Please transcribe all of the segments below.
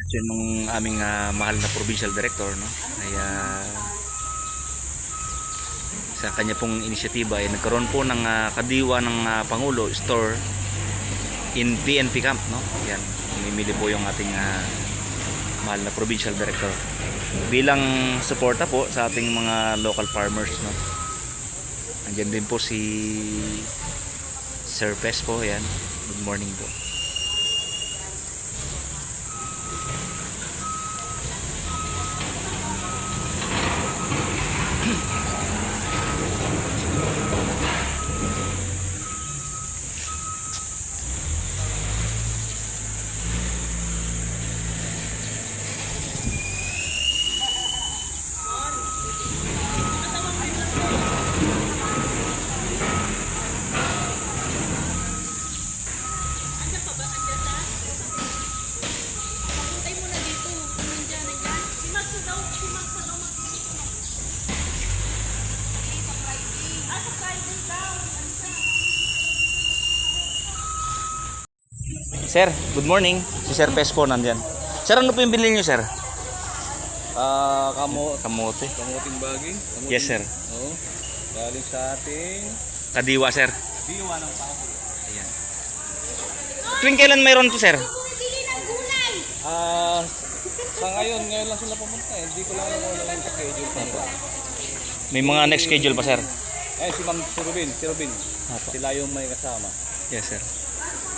Yun nung aming mahal na provincial director, no? Ay sa kanya pong inisyatiba ay nagkaroon po ng kadiwa ng Pangulo store in PNP camp, no? Yan, mamimili po yung ating mahal na provincial director bilang suporta po sa ating mga local farmers, no? Andiyan din po si Sir Pes po, yan. Good morning po. Sir, good morning. Si Sir Pes po nandyan. Sir, ano po yung binili nyo, sir? Kamote. Kamuting baging. Yes, sir. Oo. Galing sa ating Kadiwa, sir. diwa ng tao. Ayan. Tuwing kailan mayroon to, sir? Sa ngayon lang sila pumunta eh. Hindi ko lang alam kung ano yung schedule pa. May mga next schedule pa, sir. Si Ma'am si Robin. Apo. Sila yung may kasama. Yes, sir.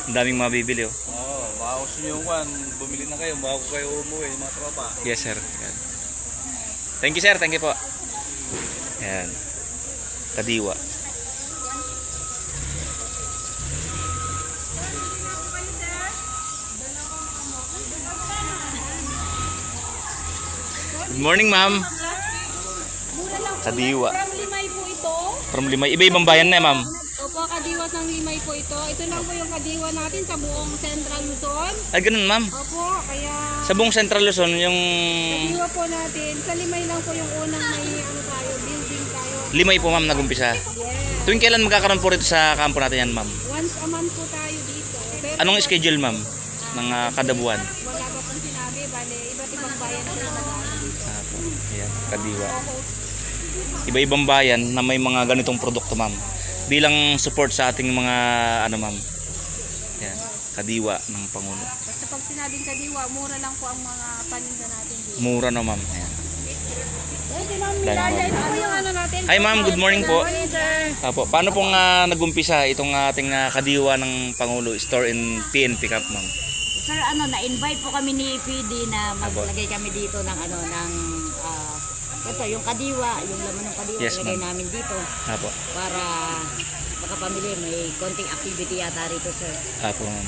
Ang daming mabibili, oh. Oo, baka gusto nyo yung bumili na kayo, bago kayo umuwi, yung mga tropa. Yes, sir. Ayan. Thank you, sir. Thank you po. Ayan. Kadiwa. Good morning, ma'am. Kadiwa. From Limay po ito. From Limay. Iba-ibang bayan na, ma'am. Opo, kadiwa ng Limay po ito. Ito lang po yung kadiwa natin sa buong Central Luzon. Ay, ganun, ma'am. Opo, kaya Sa buong Central Luzon, yung kadiwa po natin. Sa Limay lang po yung unang may building tayo. Limay po, ma'am, nagumpisa. Yes. Tuwing kailan magkakaroon po rito sa kampo natin yan, ma'am? Once a month po tayo dito. Pero Anong schedule, ma'am, ng kada buwan? wala pa pong sinabi. Bale, iba't ibang bayan po na nag-ano dito. Ayan, kadiwa. Iba-ibang bayan na may mga ganitong produkto, ma'am. Bilang support sa ating mga ma'am. Ayan, kadiwa ng Pangulo. Basta pag sinabing kadiwa, mura lang po ang mga paninda natin dito. Mura na, ma'am. Ayan. Ito po yung ano natin. Hi, ma'am. Good morning po. Good morning, sir. Apo, paano pong nagumpisa itong ating kadiwa ng Pangulo store in PNP Camp, ma'am? Sir, na-invite po kami ni PD na maglagay kami dito ng ito, yung kadiwa, yung laman ng kadiwa, Yes, ilagay ma'am. namin dito Apo. para makapamili. May konting activity yata rito, sir. Apo, ma'am.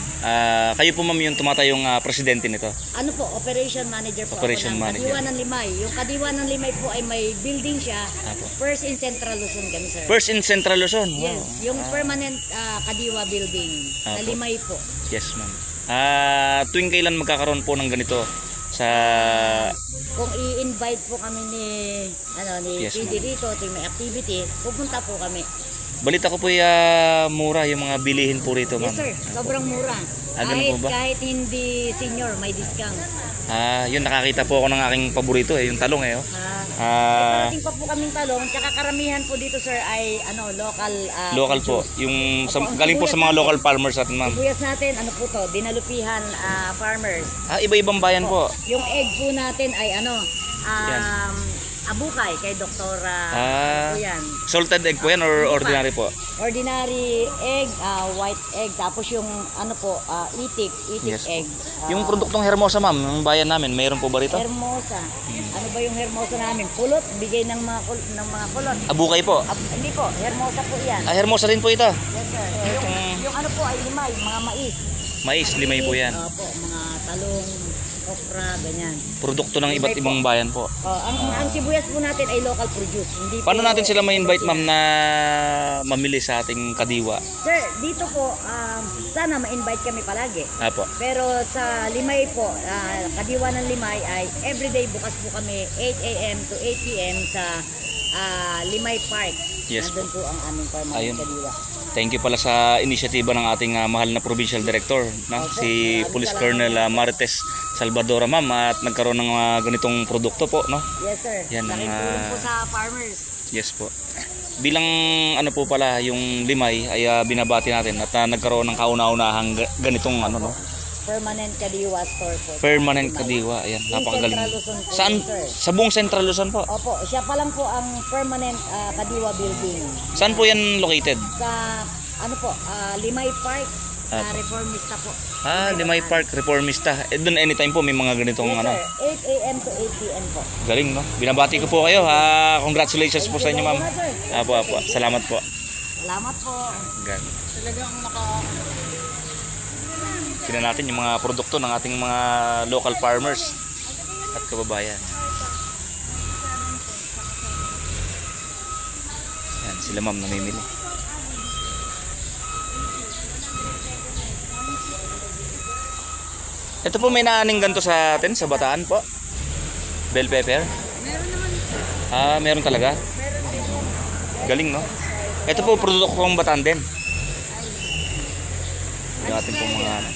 Kayo po, ma'am, yung tumatayong presidente nito. Ano po, operation manager po Operation ako ng manager. Kadiwa ng Limay. Yung Kadiwa ng Limay po ay may building siya. Apo. First in Central Luzon kami, sir. First in Central Luzon. Wow. Yes, yung permanent Kadiwa building na Apo. Limay po. Yes, ma'am. Tuwing kailan magkakaroon po ng ganito sa Kung i-invite po kami ni Yes, PD ma'am. dito, may activity, pupunta po kami. balita ko po mura yung mga bilihin po rito, ma'am. Yes, sir. Sobrang mura. Ganun po ba? Kahit hindi senior, may discount. Yun, nakakita po ako ng aking paborito, yung talong oh. May parating pa po kaming talong. Tsaka karamihan po dito, sir, ay local Local po. produce. Yung Opo, ang galing po sa mga sibuyas local farmers natin, ma'am. Sibuyas natin, po to, dinalupihan farmers. Iba-ibang bayan po. Yung egg po natin ay Yan. abukay kay Dr. po yan. Salted egg po yan or ordinary po? Ordinary egg, white egg, tapos yung itik Yes po. egg. Yung produktong Hermosa, ma'am, ng bayan namin, mayroon po ba rito? Hermosa. Ano ba yung Hermosa namin? Kulot, bigay ng mga kulot. Abukay po. Hindi po, Hermosa po yan. Hermosa rin po ito. Yes, sir. Yung ano po ay limay, mga mais. Mais, limay po yan. Opo, mga talong, okra, ganyan. Produkto ng iba't ibang bayan po. Ang sibuyas po natin ay local produce. Hindi Paano po, natin sila ma-invite, ma'am, na mamili sa ating kadiwa? Sir, dito po, sana ma-invite kami palagi. Apo. Pero sa Limay po, Kadiwa ng Limay ay everyday bukas po kami 8 a.m. to 8 p.m. sa Limay Park. Yes Nandun po ang aming permanent Ayun. Kadiwa. Thank you pala sa inisyatiba ng ating mahal na provincial director, na, Opo, si maraming Police salamat. Colonel Marites Salvadora ma'am at nagkaroon ng mga ganitong produkto po, no? Yes, sir. Yan ang, Laking tulong po sa farmers. Yes po. Bilang ano po pala yung Limay ay binabati natin at nagkaroon ng kauna-unahang ganitong ano, no? Permanent Kadiwa store po. Permanent Limay. Kadiwa. Ayan, In napakagaling. Central Luzon po, Saan? sir. Sa buong Central Luzon po. Opo, siya pa lang po ang permanent Kadiwa building. Saan po yan located? Sa ano po, Limay Park, Apo. Reformista po. Limay Park, Reformista. Doon anytime po may mga ganitong Yes, ano. sir. 8 a.m. to 8 p.m. po. Galing, no? Binabati ko po kayo. Congratulations po sa inyo, ma'am. Apo, apo. Salamat po. Salamat po. Galing. Talagang Tingnan natin yung mga produkto ng ating mga local farmers at kababayan. Yan, sila ma'am namimili. Ito po may naaning ganito sa atin, sa Bataan po. Bell pepper. Meron talaga. Galing, no? Ito po produkto ng Bataan din. Yung ating pong mga ano.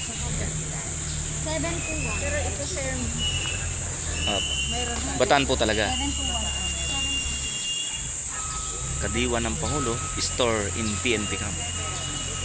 7 to 1. Pero ito sir, Bataan po talaga. 7 to 1. Kadiwa ng Pangulo, store in PNP Camp.